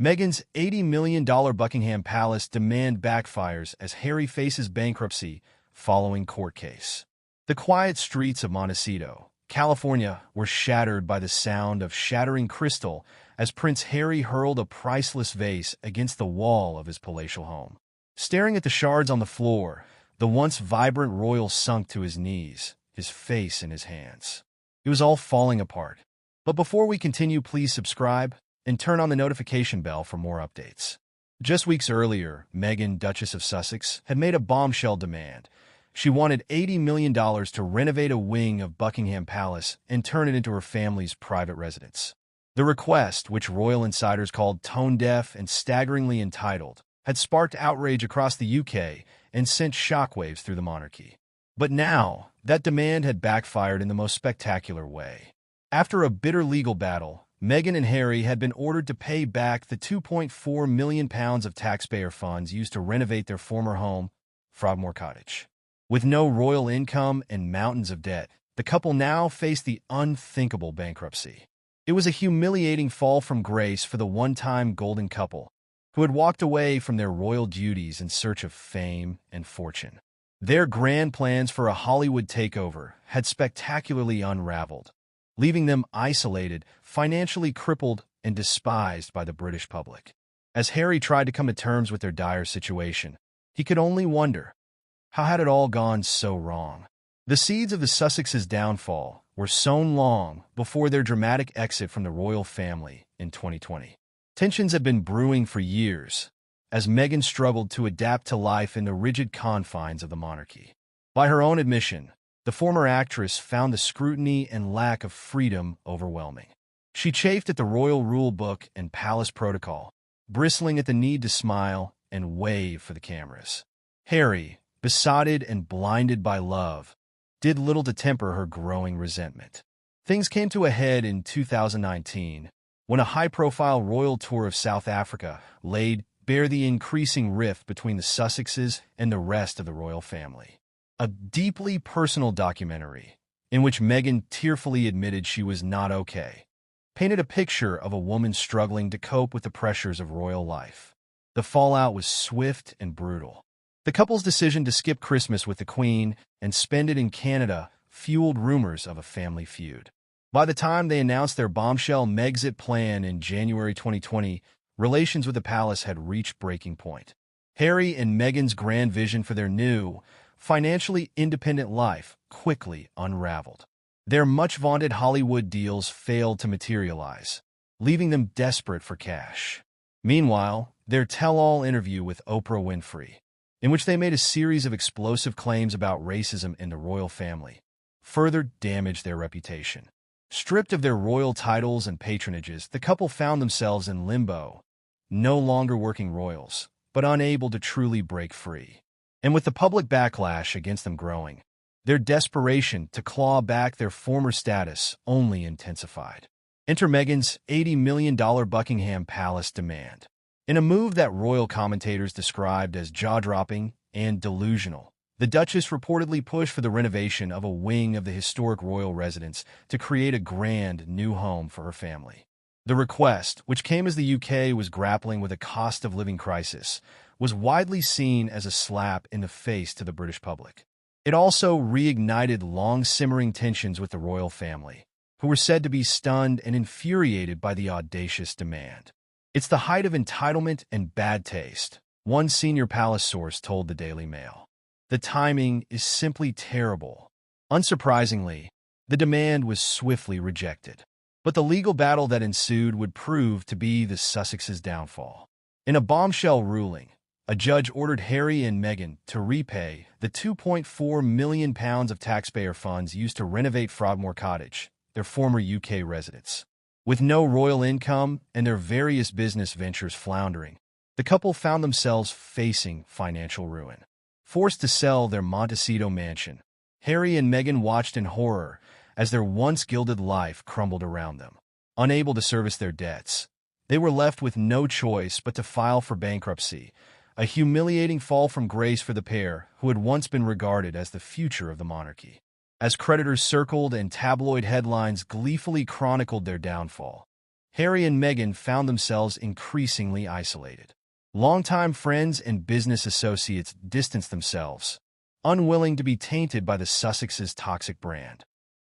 Meghan's $80 million Buckingham Palace demand backfires as Harry faces bankruptcy following court case. The quiet streets of Montecito, California, were shattered by the sound of shattering crystal as Prince Harry hurled a priceless vase against the wall of his palatial home. Staring at the shards on the floor, the once vibrant royal sunk to his knees, his face in his hands. It was all falling apart. But before we continue, please subscribe and turn on the notification bell for more updates. Just weeks earlier, Meghan, Duchess of Sussex, had made a bombshell demand. She wanted $80 million to renovate a wing of Buckingham Palace and turn it into her family's private residence. The request, which royal insiders called tone-deaf and staggeringly entitled, had sparked outrage across the UK and sent shockwaves through the monarchy. But now, that demand had backfired in the most spectacular way. After a bitter legal battle, Meghan and Harry had been ordered to pay back the £2.4 million of taxpayer funds used to renovate their former home, Frogmore Cottage. With no royal income and mountains of debt, the couple now faced the unthinkable bankruptcy. It was a humiliating fall from grace for the one-time golden couple, who had walked away from their royal duties in search of fame and fortune. Their grand plans for a Hollywood takeover had spectacularly unraveled, leaving them isolated, financially crippled, and despised by the British public. As Harry tried to come to terms with their dire situation, he could only wonder, how had it all gone so wrong? The seeds of the Sussexes' downfall were sown long before their dramatic exit from the royal family in 2020. Tensions had been brewing for years, as Meghan struggled to adapt to life in the rigid confines of the monarchy. By her own admission, the former actress found the scrutiny and lack of freedom overwhelming. She chafed at the royal rule book and palace protocol, bristling at the need to smile and wave for the cameras. Harry, besotted and blinded by love, did little to temper her growing resentment. Things came to a head in 2019, when a high-profile royal tour of South Africa laid bare the increasing rift between the Sussexes and the rest of the royal family. A deeply personal documentary, in which Meghan tearfully admitted she was not okay, painted a picture of a woman struggling to cope with the pressures of royal life. The fallout was swift and brutal. The couple's decision to skip Christmas with the Queen and spend it in Canada fueled rumors of a family feud. By the time they announced their bombshell Megxit plan in January 2020, relations with the palace had reached breaking point. Harry and Meghan's grand vision for their new, financially independent life quickly unraveled. Their much-vaunted Hollywood deals failed to materialize, leaving them desperate for cash. Meanwhile, their tell-all interview with Oprah Winfrey, in which they made a series of explosive claims about racism in the royal family, further damaged their reputation. Stripped of their royal titles and patronages, the couple found themselves in limbo, no longer working royals, but unable to truly break free. And with the public backlash against them growing, their desperation to claw back their former status only intensified. Enter Meghan's $80 million Buckingham Palace demand. In a move that royal commentators described as jaw-dropping and delusional, the Duchess reportedly pushed for the renovation of a wing of the historic royal residence to create a grand new home for her family. The request, which came as the UK was grappling with a cost-of-living crisis, was widely seen as a slap in the face to the British public. It also reignited long-simmering tensions with the royal family, who were said to be stunned and infuriated by the audacious demand. It's the height of entitlement and bad taste, one senior palace source told the Daily Mail. The timing is simply terrible. Unsurprisingly, the demand was swiftly rejected. But the legal battle that ensued would prove to be the Sussexes' downfall. In a bombshell ruling, a judge ordered Harry and Meghan to repay the £2.4 million of taxpayer funds used to renovate Frogmore Cottage, their former UK residence. With no royal income and their various business ventures floundering, the couple found themselves facing financial ruin. Forced to sell their Montecito mansion, Harry and Meghan watched in horror as their once gilded life crumbled around them. Unable to service their debts, they were left with no choice but to file for bankruptcy, a humiliating fall from grace for the pair who had once been regarded as the future of the monarchy. As creditors circled and tabloid headlines gleefully chronicled their downfall, Harry and Meghan found themselves increasingly isolated. Longtime friends and business associates distanced themselves, unwilling to be tainted by the Sussexes' toxic brand.